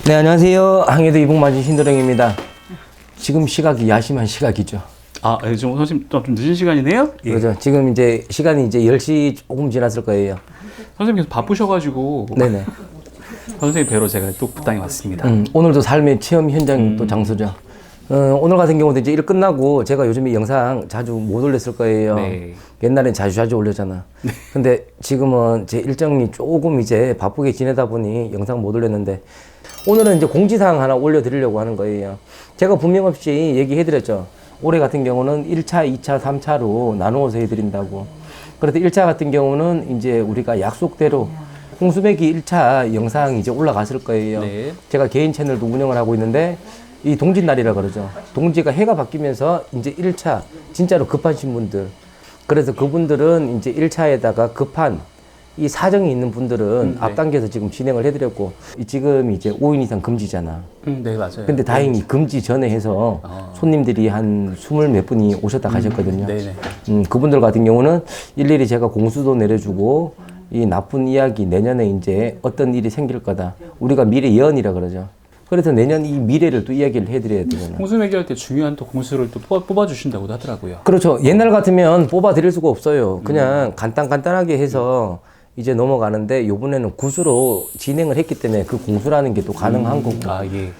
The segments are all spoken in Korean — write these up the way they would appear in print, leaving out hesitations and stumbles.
네, 안녕하세요. 항해도 이북만진 신도령입니다. 지금 시각이 야심한 시각이죠. 아, 지금 선생님 좀 늦은 시간이네요? 예. 그렇죠. 지금 이제 시간이 이제 10시 조금 지났을 거예요. 선생님께서 바쁘셔가지고 네네. 선생님 뵈러 제가 또 부당에 왔습니다. 오늘도 삶의 체험 현장 또 장소죠. 오늘 같은 경우도 이제 일 끝나고 제가 요즘에 영상 자주 못 올렸을 거예요. 네. 옛날엔 자주 올렸잖아. 근데 지금은 제 일정이 조금 이제 바쁘게 지내다 보니 영상 못 올렸는데 오늘은 이제 공지사항 하나 올려드리려고 하는 거예요. 제가 분명 없이 얘기해드렸죠. 올해 같은 경우는 1차, 2차, 3차로 나누어서 해드린다고. 그래서 1차 같은 경우는 이제 우리가 약속대로 홍수매기 1차 영상 이제 올라갔을 거예요. 네. 제가 개인 채널도 운영을 하고 있는데 이 동짓날이라 그러죠. 동지가 해가 바뀌면서 이제 1차 진짜로 급하신 분들. 그래서 그분들은 이제 1차에다가 급한 이 사정이 있는 분들은 네. 앞당겨서 지금 진행을 해드렸고 지금 이제 5인 이상 금지잖아. 네, 맞아요. 근데 다행히 금지 전에 해서 손님들이 한 20 몇 분이 오셨다 가셨거든요. 네네. 그분들 같은 경우는 일일이 제가 공수도 내려주고 이 나쁜 이야기 내년에 이제 어떤 일이 생길 거다. 우리가 미래 예언이라 그러죠. 그래서 내년 이 미래를 또 이야기를 해드려야 되잖아요. 홍수 매기할 때 중요한 또 공수를 또 뽑아주신다고도 하더라고요. 그렇죠. 옛날 같으면 뽑아 드릴 수가 없어요. 그냥 간단하게 해서 이제 넘어가는데 요번에는 구수로 진행을 했기 때문에 그 공수라는 게 또 가능한 거고. 아, 예.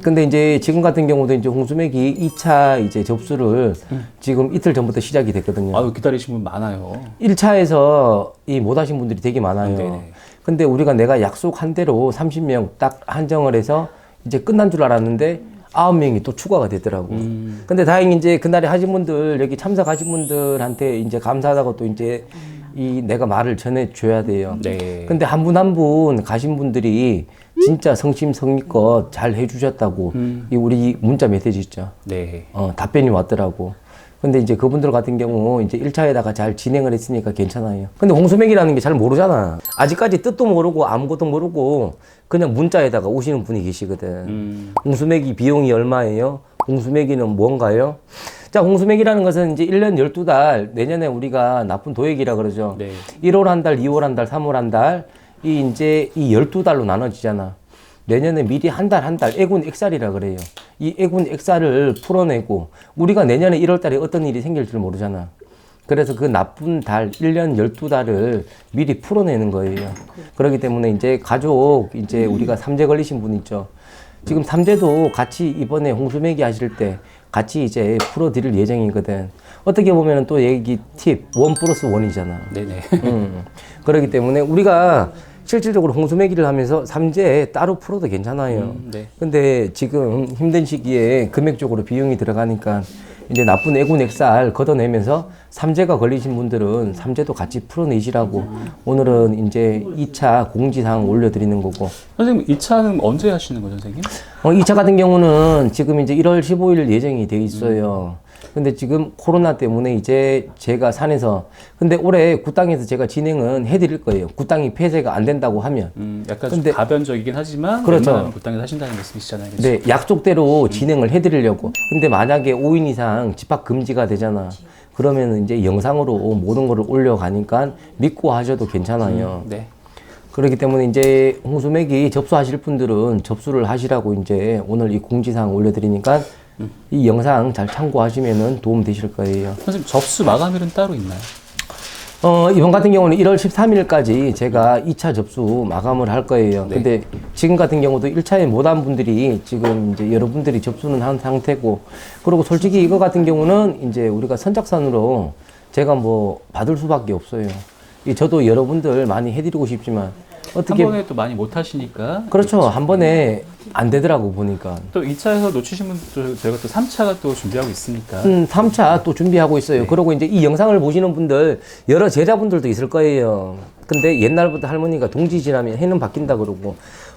근데 이제 지금 같은 경우도 이제 홍수매기 2차 이제 접수를 지금 이틀 전부터 시작이 됐거든요. 아유, 기다리신 분 많아요. 1차에서 이 못 하신 분들이 되게 많아요. 네네. 근데 우리가 내가 약속한 대로 30명 딱 한정을 해서 이제 끝난 줄 알았는데 9명이 또 추가가 되더라고. 근데 다행히 이제 그날에 하신 분들, 여기 참석하신 분들한테 이제 감사하다고 또 이제 이 내가 말을 전해줘야 돼요. 네. 근데 한 분 한 분 가신 분들이 진짜 성심성의껏 잘 해주셨다고 이 우리 문자 메시지 있죠. 네. 답변이 왔더라고. 근데 이제 그분들 같은 경우 이제 1차에다가 잘 진행을 했으니까 괜찮아요. 근데 홍수맥이라는 게 잘 모르잖아. 아직까지 뜻도 모르고 아무것도 모르고 그냥 문자에다가 오시는 분이 계시거든. 홍수맥이 비용이 얼마예요? 홍수맥이는 뭔가요? 자, 홍수맥이라는 것은 이제 1년 12달, 내년에 우리가 나쁜 도액이라 그러죠. 네. 1월 한 달, 2월 한 달, 3월 한 달, 이 이제 이 12달로 나눠지잖아. 내년에 미리 한 달 애군 액살이라 그래요. 이 애군 액살을 풀어내고 우리가 내년에 1월 달에 어떤 일이 생길 줄 모르잖아. 그래서 그 나쁜 달, 1년 12달을 미리 풀어내는 거예요. 그렇기 때문에 이제 가족, 이제 우리가 삼재 걸리신 분 있죠. 지금 삼재도 같이 이번에 홍수매기 하실 때 같이 이제 풀어드릴 예정이거든. 어떻게 보면 또 얘기 팁, 1+1이잖아. 네네. 그렇기 때문에 우리가 실질적으로 홍수매기를 하면서 삼재 따로 풀어도 괜찮아요. 네. 근데 지금 힘든 시기에 금액적으로 비용이 들어가니까 이제 나쁜 애군 액살 걷어내면서 삼재가 걸리신 분들은 삼재도 같이 풀어내시라고 오늘은 이제 2차 공지사항 올려드리는 거고. 선생님, 2차는 언제 하시는 거죠, 선생님? 2차 같은 경우는 지금 이제 1월 15일 예정이 돼 있어요. 근데 지금 코로나 때문에 이제 제가 산에서 근데 올해 구땅에서 제가 진행은 해드릴 거예요. 구땅이 폐쇄가 안 된다고 하면. 약간 근데- 좀 가변적이긴 하지만 그렇죠. 웬만하면 부당에서 하신다는 말씀이시잖아요. 그렇죠? 네, 약속대로 진행을 해드리려고. 근데 만약에 5인 이상 집합 금지가 되잖아. 그러면 이제 영상으로 모든 거를 올려가니까 믿고 하셔도 괜찮아요. 네. 그렇기 때문에 이제 홍수매기 접수하실 분들은 접수를 하시라고 이제 오늘 이 공지사항 올려드리니까 이 영상 잘 참고하시면 도움 되실 거예요. 선생님, 접수 마감일은 따로 있나요? 이번 같은 경우는 1월 13일까지 제가 2차 접수 마감을 할 거예요. 네. 근데 지금 같은 경우도 1차에 못한 분들이 지금 이제 여러분들이 접수는 한 상태고, 그리고 솔직히 이거 같은 경우는 이제 우리가 선착순으로 제가 뭐 받을 수밖에 없어요. 저도 여러분들 많이 해드리고 싶지만 어떻게 한 번에 또 많이 못 하시니까. 그렇죠. 한 번에 안 되더라고 보니까. 또 2차에서 놓치신 분들 저희가 또 3차가 또 준비하고 있으니까. 3차 또 준비하고 있어요. 그리고 이제 이 영상을 보시는 분들, 여러 제자분들도 있을 거예요. 근데 옛날부터 할머니가 동지 지나면 해는 바뀐다 그러고,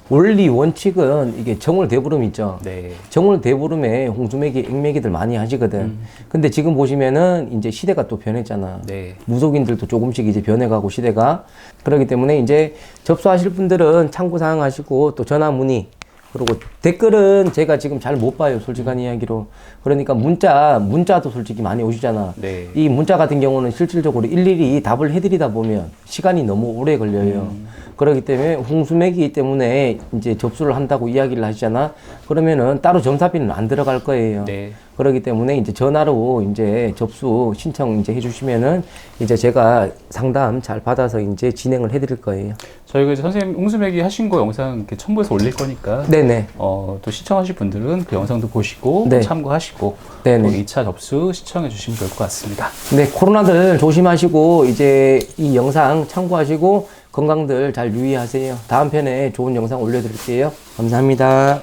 원리 원칙은 이게 정월대보름 있죠. 네. 정월대보름에 홍수매기, 액매기들 많이 하시거든. 근데 지금 보시면은 이제 시대가 또 변했잖아. 네. 무속인들도 조금씩 이제 변해가고 시대가. 그렇기 때문에 이제 접수하실 분들은 참고사항 하시고 또 전화 문의 그리고 댓글은 제가 지금 잘 못 봐요, 솔직한 이야기로. 그러니까 문자도 솔직히 많이 오시잖아. 네. 이 문자 같은 경우는 실질적으로 일일이 답을 해드리다 보면 시간이 너무 오래 걸려요. 그렇기 때문에 홍수맥이기 때문에 이제 접수를 한다고 이야기를 하시잖아. 그러면은 따로 점사비는 안 들어갈 거예요. 네. 그렇기 때문에 이제 전화로 이제 접수 신청 이제 해주시면은 이제 제가 상담 잘 받아서 이제 진행을 해드릴 거예요. 저희가 이제 선생님 홍수맥이 하신 거 영상 이렇게 첨부해서 올릴 거니까 네네. 또 시청하실 분들은 그 영상도 보시고 네. 참고하시고 네네. 또 2차 접수 시청해 주시면 좋을 것 같습니다. 네, 코로나들 조심하시고 이제 이 영상 참고하시고 건강들 잘 유의하세요. 다음 편에 좋은 영상 올려드릴게요. 감사합니다.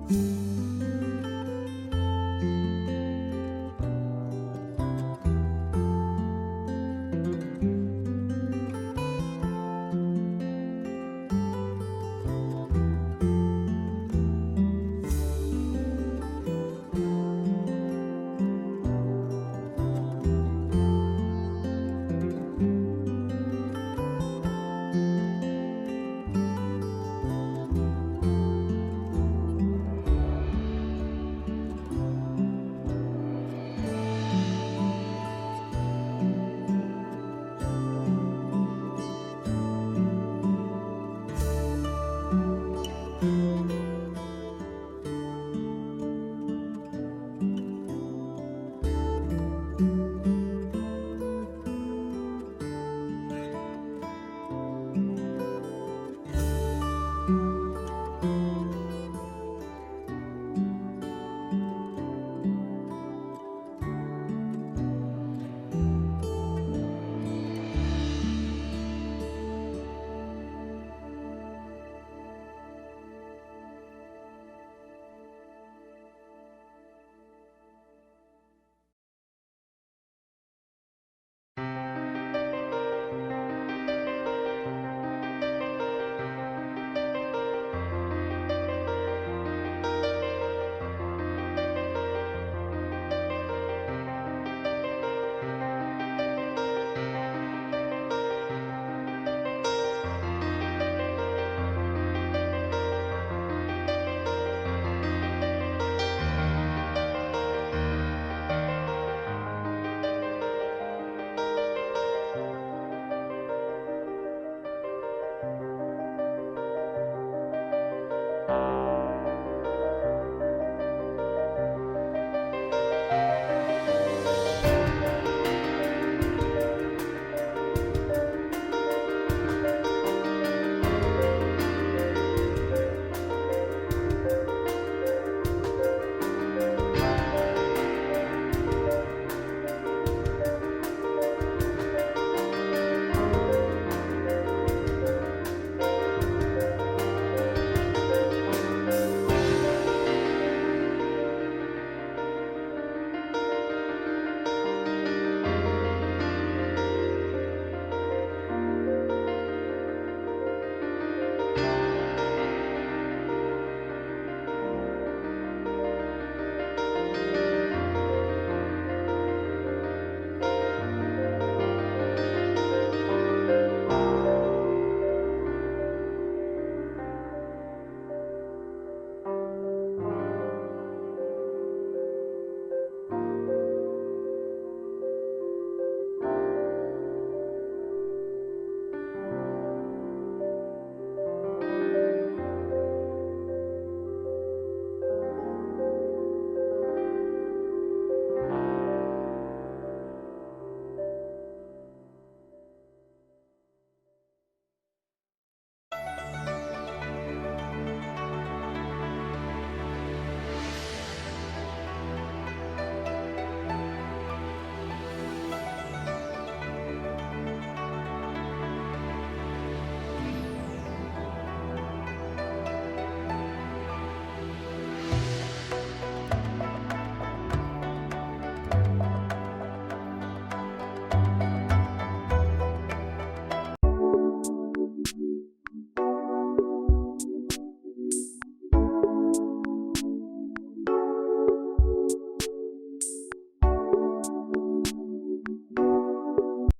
돼.